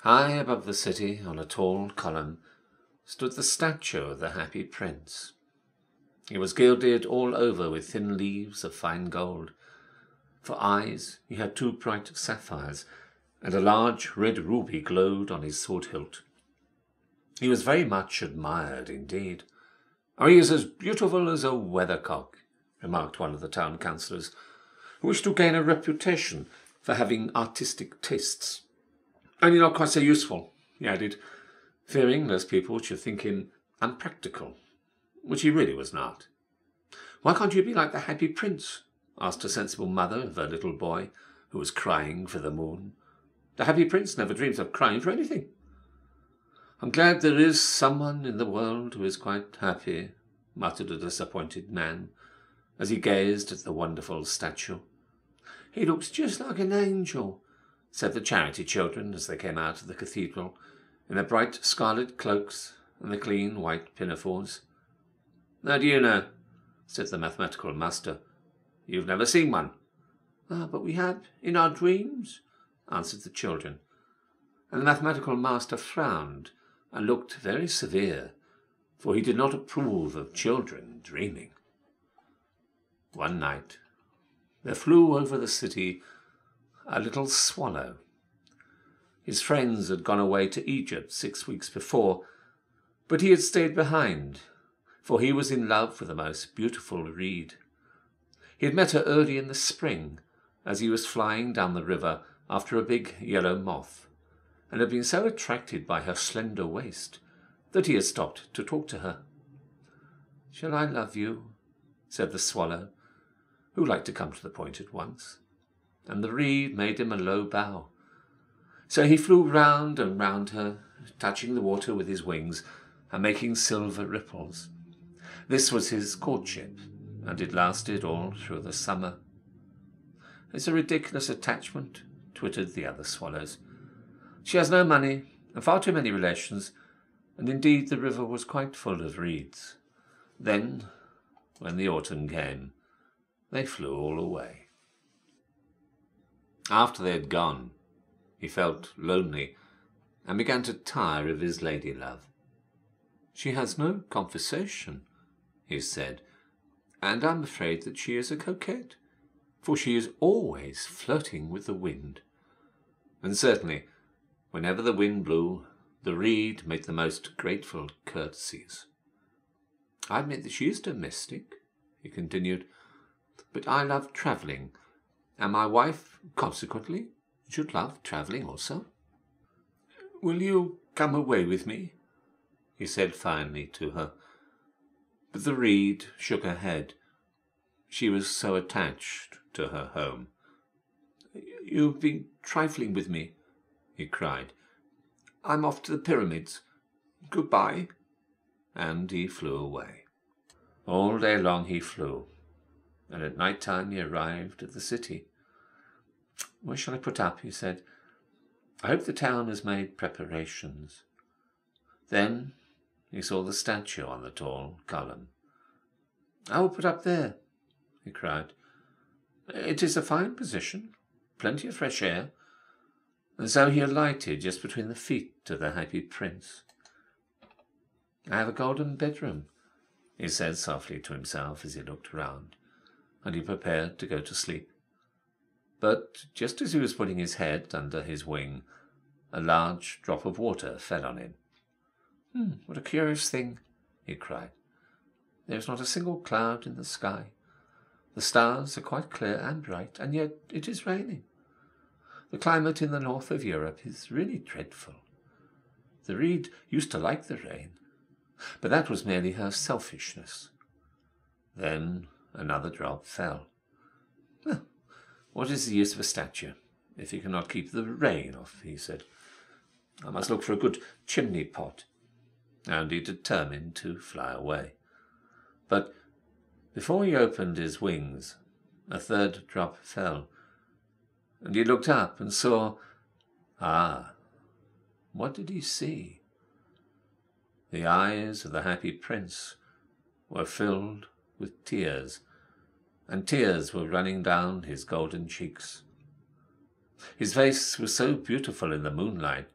High above the city, on a tall column, stood the statue of the Happy Prince. He was gilded all over with thin leaves of fine gold. For eyes he had two bright sapphires, and a large red ruby glowed on his sword hilt. He was very much admired indeed. "Oh, he is as beautiful as a weathercock," remarked one of the town councillors, who wished to gain a reputation for having artistic tastes. "Only not quite so useful," he added, fearing lest people should think him unpractical, which he really was not. "Why can't you be like the Happy Prince?" asked a sensible mother of her little boy, who was crying for the moon. "The Happy Prince never dreams of crying for anything." "I'm glad there is someone in the world who is quite happy," muttered a disappointed man, as he gazed at the wonderful statue. "He looks just like an angel," said the charity children as they came out of the cathedral, in their bright scarlet cloaks and the clean white pinafores. "How do you know?" said the mathematical master. "You've never seen one." "Ah, but we have in our dreams," answered the children, and the mathematical master frowned and looked very severe, for he did not approve of children dreaming. One night there flew over the city a little swallow. His friends had gone away to Egypt 6 weeks before, but he had stayed behind, for he was in love with the most beautiful reed. He had met her early in the spring, as he was flying down the river after a big yellow moth, and had been so attracted by her slender waist that he had stopped to talk to her. "Shall I love you?" said the swallow, who liked to come to the point at once, and the reed made him a low bow. So he flew round and round her, touching the water with his wings and making silver ripples. This was his courtship, and it lasted all through the summer. "It's a ridiculous attachment," twittered the other swallows. "She has no money and far too many relations, and indeed the river was quite full of reeds." Then, when the autumn came, they flew all away. After they had gone, he felt lonely and began to tire of his lady-love. "She has no conversation," he said, "and I'm afraid that she is a coquette, for she is always flirting with the wind." And certainly, whenever the wind blew, the reed made the most grateful courtesies. "I admit that she is domestic," he continued, "but I love travelling, and my wife, consequently, should love travelling also." "Will you come away with me?" he said finally to her. But the reed shook her head. She was so attached to her home. "You've been trifling with me," he cried. "I'm off to the pyramids. Goodbye." And he flew away. All day long he flew, and at night time he arrived at the city. "Where shall I put up?" he said. "I hope the town has made preparations." Then he saw the statue on the tall column. "I will put up there," he cried. "It is a fine position, plenty of fresh air." And so he alighted just between the feet of the Happy Prince. "I have a golden bedroom," he said softly to himself as he looked round, and he prepared to go to sleep. But just as he was putting his head under his wing, a large drop of water fell on him. What a curious thing," he cried. "There is not a single cloud in the sky. The stars are quite clear and bright, and yet it is raining. The climate in the north of Europe is really dreadful. The reed used to like the rain, but that was merely her selfishness." Then another drop fell. "Well, what is the use of a statue if you cannot keep the rain off?" he said. "I must look for a good chimney pot." And he determined to fly away. But before he opened his wings, a third drop fell, and he looked up and saw, what did he see? The eyes of the Happy Prince were filled with tears, and tears were running down his golden cheeks. His face was so beautiful in the moonlight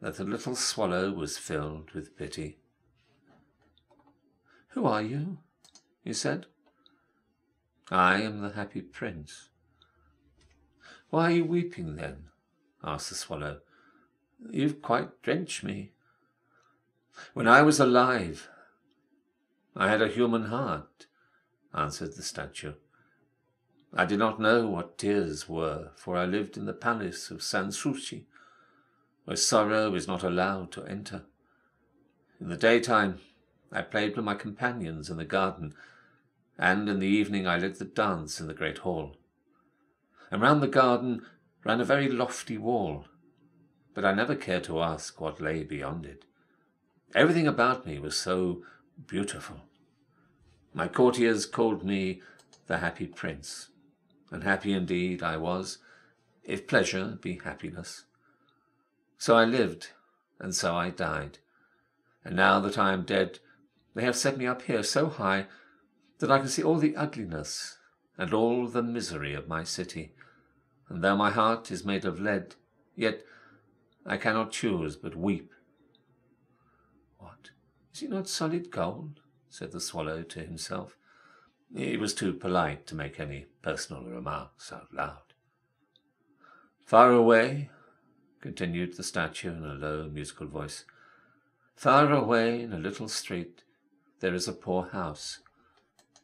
that the little swallow was filled with pity. "Who are you?" he said. "I am the happy prince." "Why are you weeping then?" asked the swallow. "You've quite drenched me." "When I was alive, I had a human heart," answered the statue. "I did not know what tears were, for I lived in the palace of Sanssouci, where sorrow is not allowed to enter. In the daytime, I played with my companions in the garden, and in the evening I led the dance in the great hall. And round the garden ran a very lofty wall, but I never cared to ask what lay beyond it. Everything about me was so beautiful. My courtiers called me the happy prince, and happy indeed I was, if pleasure be happiness. So I lived, and so I died. And now that I am dead, they have set me up here so high that I can see all the ugliness and all the misery of my city. And though my heart is made of lead, yet I cannot choose but weep." "What, is it not solid gold?" said the swallow to himself. He was too polite to make any personal remarks out loud. "Far away," continued the statue in a low musical voice, "far away in a little street there is a poor house.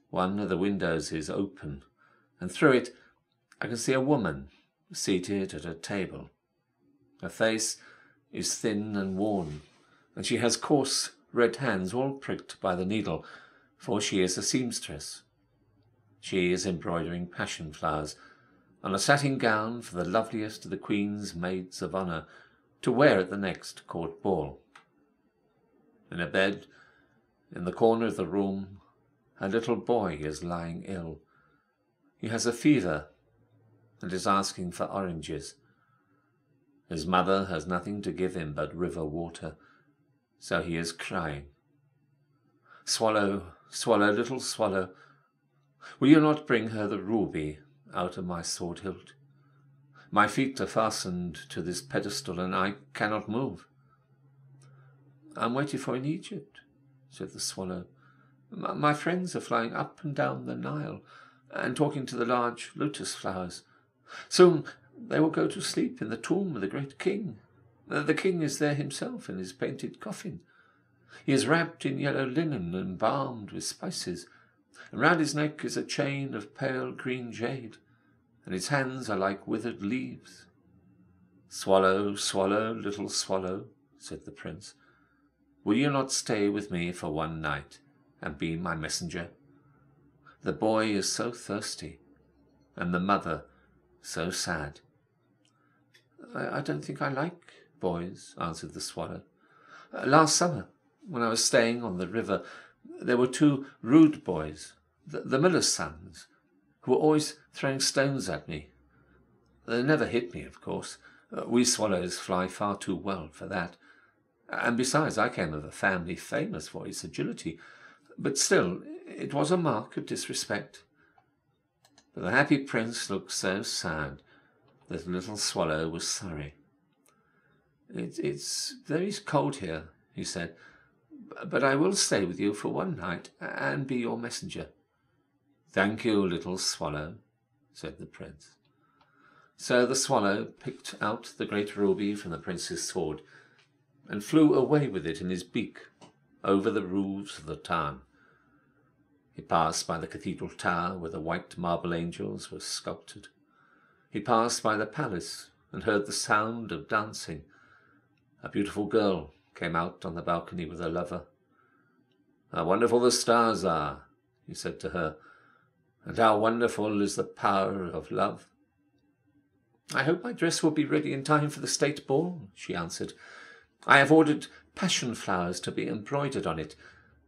One of the windows is open, and through it I can see a woman seated at a table. Her face is thin and worn, and she has coarse red hands all pricked by the needle, for she is a seamstress. She is embroidering passion flowers on a satin gown for the loveliest of the Queen's maids of honour to wear at the next court ball. In a bed in the corner of the room, her little boy is lying ill. He has a fever and is asking for oranges. His mother has nothing to give him but river water, so he is crying. Swallow, swallow, little swallow, will you not bring her the ruby out of my sword hilt? My feet are fastened to this pedestal, and I cannot move." "I'm waiting for in Egypt," said the swallow. My friends are flying up and down the Nile and talking to the large lotus flowers. Soon they will go to sleep in the tomb of the great king. The king is there himself in his painted coffin. He is wrapped in yellow linen and embalmed with spices, and round his neck is a chain of pale green jade, and his hands are like withered leaves." "Swallow, swallow, little swallow," said the prince, "will you not stay with me for one night and be my messenger? The boy is so thirsty, and the mother so sad." I don't think I like boys," answered the swallow. "Last summer, when I was staying on the river, there were two rude boys, the miller's sons, who were always throwing stones at me. They never hit me, of course. We swallows fly far too well for that. And besides, I came of a family famous for its agility. But still, it was a mark of disrespect." But the happy prince looked so sad that the little swallow was sorry. It's very cold here," he said, "but I will stay with you for one night and be your messenger." "Thank you, little swallow," said the prince. So the swallow picked out the great ruby from the prince's sword and flew away with it in his beak over the roofs of the town. He passed by the cathedral tower where the white marble angels were sculptured. He passed by the palace and heard the sound of dancing. A beautiful girl came out on the balcony with her lover. "How wonderful the stars are," he said to her, "and how wonderful is the power of love." "I hope my dress will be ready in time for the state ball," she answered. "I have ordered passion flowers to be embroidered on it,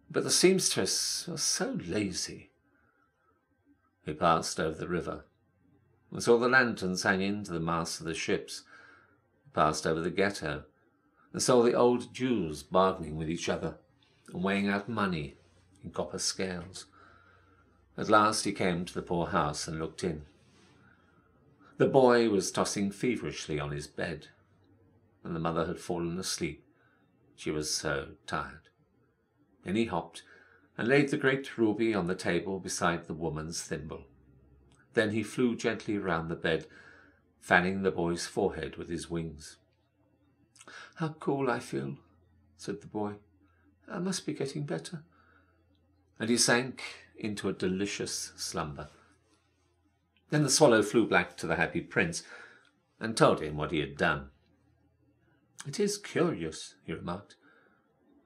but the seamstress was so lazy." He passed over the river and saw the lanterns hanging to the masts of the ships. He passed over the ghetto and saw the old Jews bargaining with each other and weighing out money in copper scales. At last he came to the poor house and looked in. The boy was tossing feverishly on his bed. and the mother had fallen asleep. She was so tired. In he hopped and laid the great ruby on the table beside the woman's thimble. Then he flew gently round the bed, fanning the boy's forehead with his wings. "How cool I feel," said the boy. "I must be getting better." And he sank into a delicious slumber. Then the swallow flew back to the happy prince and told him what he had done. "It is curious," he remarked,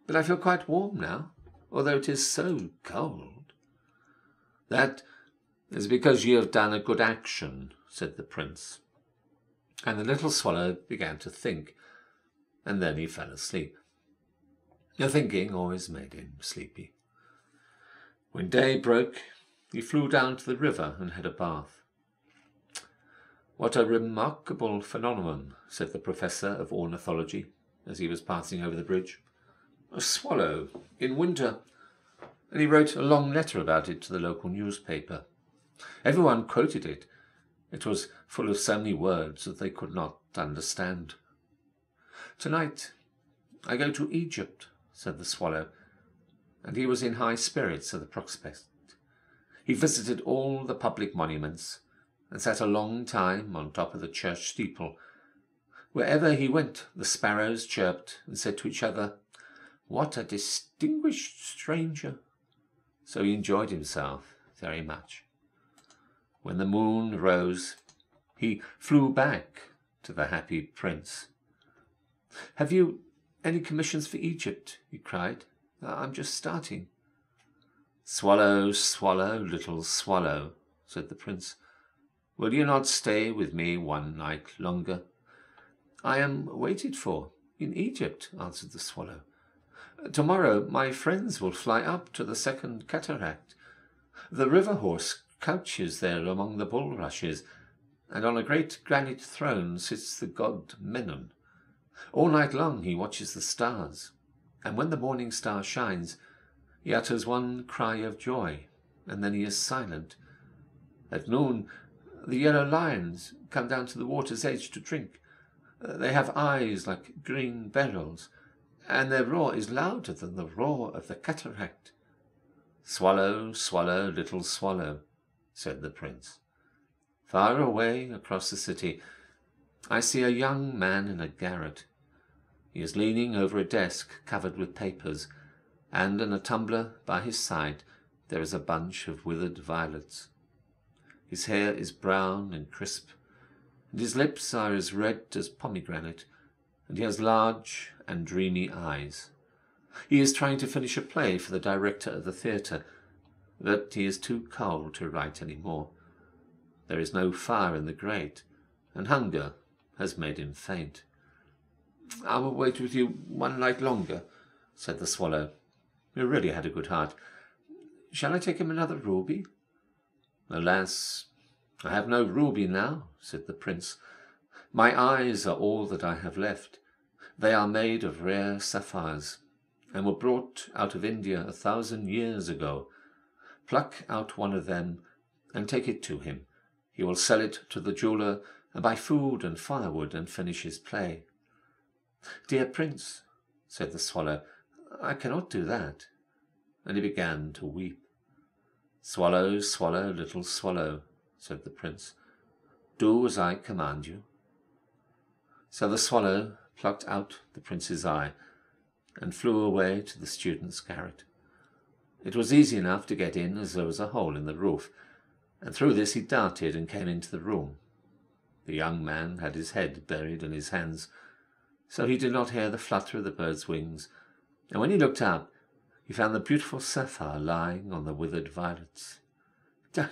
"but I feel quite warm now, although it is so cold." "That is because you have done a good action," said the prince. And the little swallow began to think, and then he fell asleep. The thinking always made him sleepy. When day broke, he flew down to the river and had a bath. "What a remarkable phenomenon," said the professor of ornithology as he was passing over the bridge. "A swallow in winter." And he wrote a long letter about it to the local newspaper. Everyone quoted it. It was full of so many words that they could not understand. "Tonight I go to Egypt," said the swallow, and he was in high spirits at the prospect. He visited all the public monuments and sat a long time on top of the church steeple. Wherever he went, the sparrows chirped and said to each other, "What a distinguished stranger!" So he enjoyed himself very much. When the moon rose, he flew back to the happy prince. "Have you any commissions for Egypt?" he cried. "I'm just starting." "Swallow, swallow, little swallow," said the prince, "will you not stay with me one night longer?" "I am waited for in Egypt," answered the swallow. "Tomorrow my friends will fly up to the second cataract. The river horse couches there among the bulrushes, and on a great granite throne sits the god Menon. All night long he watches the stars, and when the morning star shines, he utters one cry of joy, and then he is silent. At noon, the yellow lions come down to the water's edge to drink. They have eyes like green beryls, and their roar is louder than the roar of the cataract." "Swallow, swallow, little swallow," said the prince. "Far away across the city, I see a young man in a garret. He is leaning over a desk covered with papers, and in a tumbler by his side there is a bunch of withered violets. His hair is brown and crisp, and his lips are as red as pomegranate, and he has large and dreamy eyes. He is trying to finish a play for the director of the theatre, but he is too cold to write any more. There is no fire in the grate, and hunger has made him faint." "I will wait with you one night longer," said the swallow, who really had a good heart. "Shall I take him another ruby?" "Alas, I have no ruby now," said the prince. "My eyes are all that I have left. They are made of rare sapphires, and were brought out of India 1,000 years ago. Pluck out one of them and take it to him. He will sell it to the jeweller and buy food and firewood and finish his play." "Dear prince," said the swallow, "I cannot do that." And he began to weep. "Swallow, swallow, little swallow," said the prince, "do as I command you." So the swallow plucked out the prince's eye and flew away to the student's garret. It was easy enough to get in, as there was a hole in the roof, and through this he darted and came into the room. The young man had his head buried in his hands, so he did not hear the flutter of the bird's wings, and when he looked up, he found the beautiful sapphire lying on the withered violets.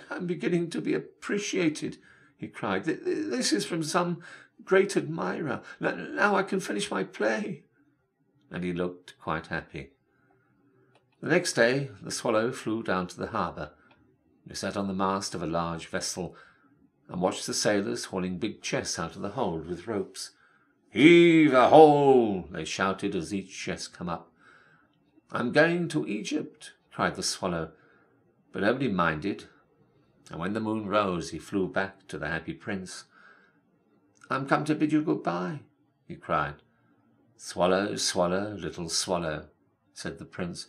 "I'm beginning to be appreciated," he cried. "This is from some great admirer. Now I can finish my play." And he looked quite happy. The next day the swallow flew down to the harbour. He sat on the mast of a large vessel and watched the sailors hauling big chests out of the hold with ropes. "Heave a hole!" they shouted as each chest came up. "I'm going to Egypt," cried the swallow, but nobody minded, and when the moon rose he flew back to the happy prince. "I'm come to bid you good-bye," he cried. "Swallow, swallow, little swallow," said the prince,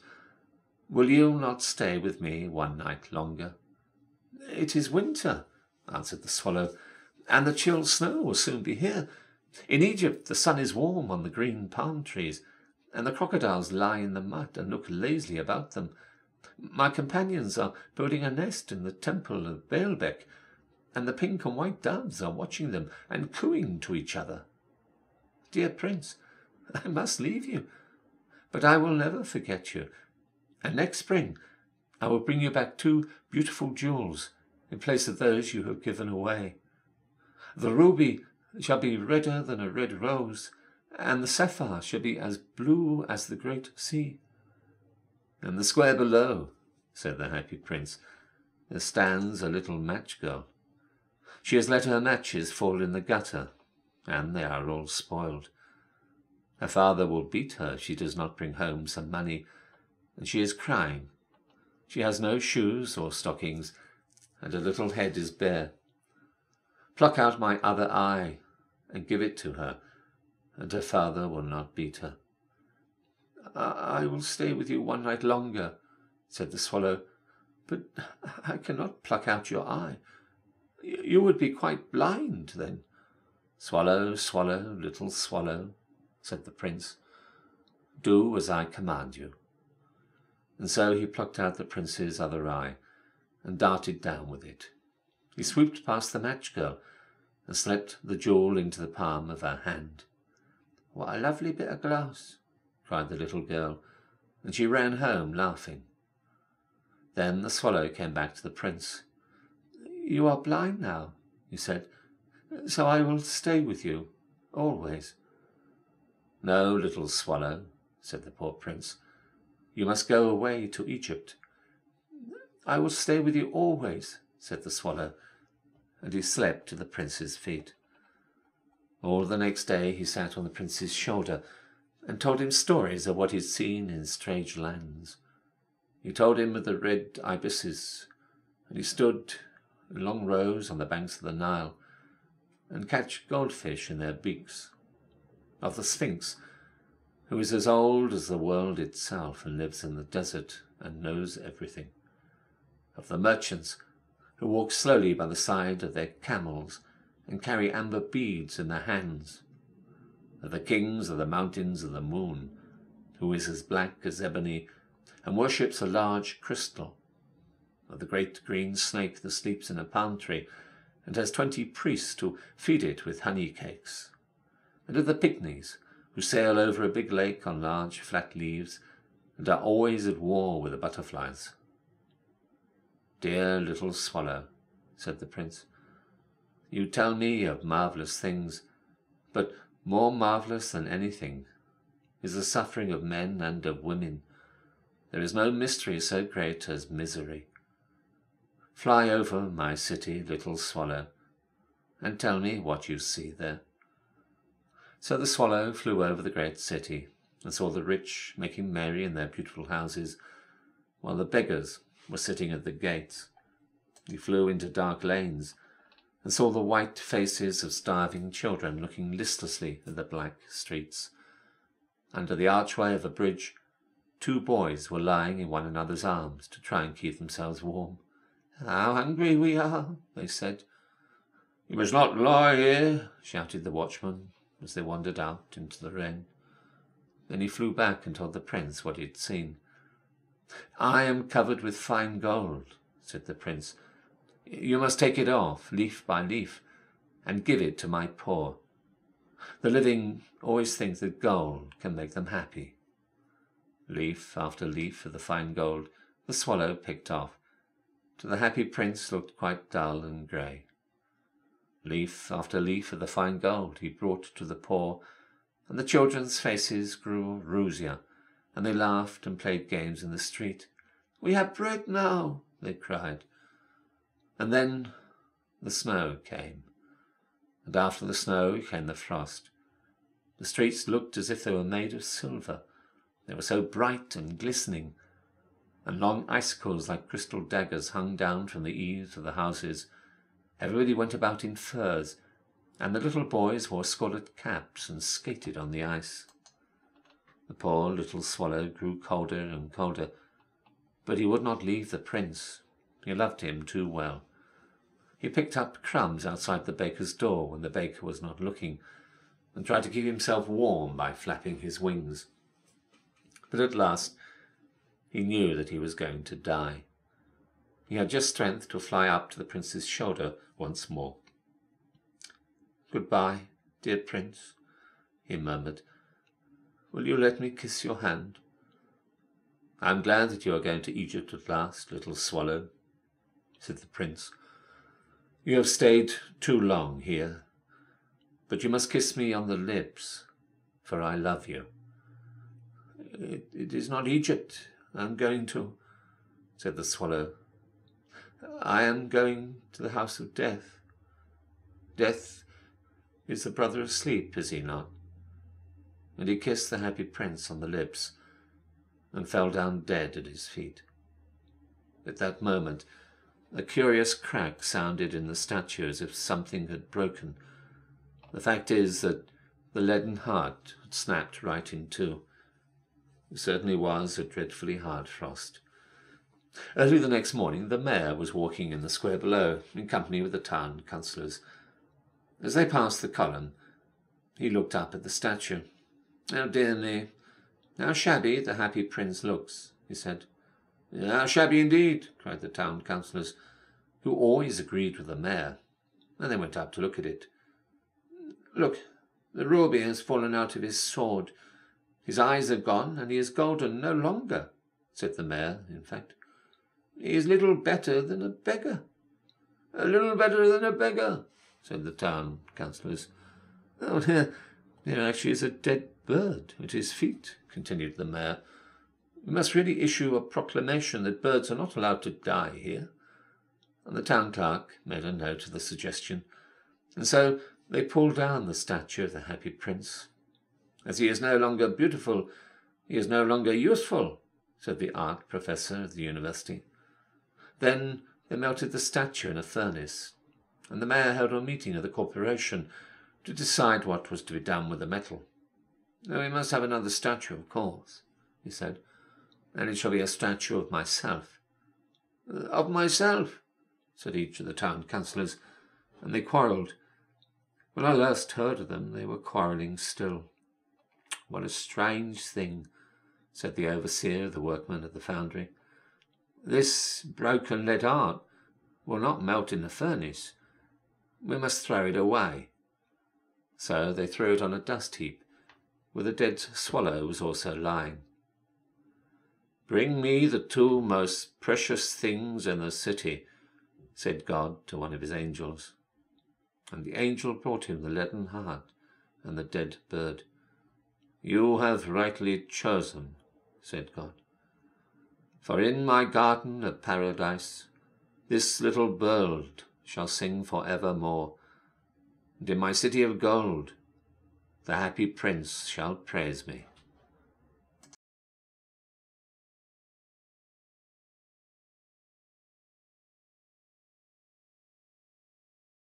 "will you not stay with me one night longer?" "It is winter," answered the swallow, "and the chill snow will soon be here. In Egypt the sun is warm on the green palm trees, and the crocodiles lie in the mud and look lazily about them. My companions are building a nest in the temple of Baalbec, and the pink and white doves are watching them and cooing to each other. Dear prince, I must leave you, but I will never forget you, and next spring I will bring you back 2 beautiful jewels in place of those you have given away. The ruby shall be redder than a red rose, and the sapphire shall be as blue as the great sea." "In the square below," said the happy prince, "there stands a little match girl. She has let her matches fall in the gutter, and they are all spoiled. Her father will beat her if she does not bring home some money, and she is crying. She has no shoes or stockings, and her little head is bare. Pluck out my other eye and give it to her, and her father will not beat her." I will stay with you one night longer," said the swallow, "but I cannot pluck out your eye. You would be quite blind then." "Swallow, swallow, little swallow," said the prince, "do as I command you." And so he plucked out the prince's other eye and darted down with it. He swooped past the match girl and slipped the jewel into the palm of her hand. "What a lovely bit of glass!" cried the little girl, and she ran home laughing. Then the swallow came back to the prince. "You are blind now," he said, "so I will stay with you always." "No, little swallow," said the poor prince, "you must go away to Egypt." "I will stay with you always," said the swallow, and he slept at the prince's feet. All the next day he sat on the prince's shoulder and told him stories of what he had seen in strange lands. He told him of the red ibises, and he stood in long rows on the banks of the Nile and catch goldfish in their beaks. Of the Sphinx, who is as old as the world itself and lives in the desert and knows everything. Of the merchants who walk slowly by the side of their camels and carry amber beads in their hands. Of the kings of the mountains of the moon, who is as black as ebony and worships a large crystal. Of the great green snake that sleeps in a palm tree and has 20 priests to feed it with honey cakes. And of the pygmies who sail over a big lake on large flat leaves and are always at war with the butterflies. "Dear little swallow," said the prince, "you tell me of marvelous things, but more marvelous than anything is the suffering of men and of women. There is no mystery so great as misery. Fly over my city, little swallow, and tell me what you see there." So the swallow flew over the great city and saw the rich making merry in their beautiful houses, while the beggars were sitting at the gates. He flew into dark lanes and saw the white faces of starving children looking listlessly at the black streets. Under the archway of a bridge, 2 boys were lying in one another's arms to try and keep themselves warm. "How hungry we are," they said. "You must not lie here," shouted the watchman as they wandered out into the rain. Then he flew back and told the prince what he had seen. "I am covered with fine gold," said the prince. "You must take it off, leaf by leaf, and give it to my poor. The living always think that gold can make them happy." Leaf after leaf of the fine gold the swallow picked off, till the happy prince looked quite dull and grey. Leaf after leaf of the fine gold he brought to the poor, and the children's faces grew rosier, and they laughed and played games in the street. "We have bread now," they cried. And then the snow came, and after the snow came the frost. The streets looked as if they were made of silver. They were so bright and glistening, and long icicles like crystal daggers hung down from the eaves of the houses. Everybody went about in furs, and the little boys wore scarlet caps and skated on the ice. The poor little swallow grew colder and colder, but he would not leave the prince. He loved him too well. He picked up crumbs outside the baker's door when the baker was not looking, and tried to keep himself warm by flapping his wings. But at last he knew that he was going to die. He had just strength to fly up to the prince's shoulder once more. "Goodbye, dear prince," he murmured. "Will you let me kiss your hand?" "I am glad that you are going to Egypt at last, little swallow," said the prince. "You have stayed too long here, but you must kiss me on the lips, for I love you." It is not Egypt I am going to," said the swallow. "I am going to the house of death. Death is the brother of sleep, is he not?" And he kissed the happy prince on the lips and fell down dead at his feet. At that moment, a curious crack sounded in the statue as if something had broken. The fact is that the leaden heart had snapped right in two. It certainly was a dreadfully hard frost. Early the next morning, the mayor was walking in the square below, in company with the town councillors. As they passed the column, he looked up at the statue. "Oh, dear me, how shabby the happy prince looks," he said. "How shabby indeed," cried the town councillors, who always agreed with the mayor, and they went up to look at it. "Look, the ruby has fallen out of his sword. His eyes are gone, and he is golden no longer," said the mayor, in fact. "He is little better than a beggar." "A little better than a beggar," said the town councillors. "Oh, there actually is a dead bird at his feet," continued the mayor. "We must really issue a proclamation that birds are not allowed to die here." And the town clerk made a note of the suggestion, and so they pulled down the statue of the happy prince. "As he is no longer beautiful, he is no longer useful," said the art professor of the university. Then they melted the statue in a furnace, and the mayor held a meeting of the corporation to decide what was to be done with the metal. "Oh, we must have another statue, of course," he said, "and it shall be a statue of myself." "Of myself," said each of the town councillors, and they quarrelled. When I last heard of them, they were quarrelling still. "What a strange thing," said the overseer of the workmen at the foundry. "This broken lead art will not melt in the furnace. We must throw it away." So they threw it on a dust heap, where the dead swallow was also lying. "Bring me the two most precious things in the city," said God to one of his angels. And the angel brought him the leaden heart and the dead bird. "You have rightly chosen," said God. "For in my garden of paradise this little bird shall sing for evermore, and in my city of gold the happy prince shall praise me."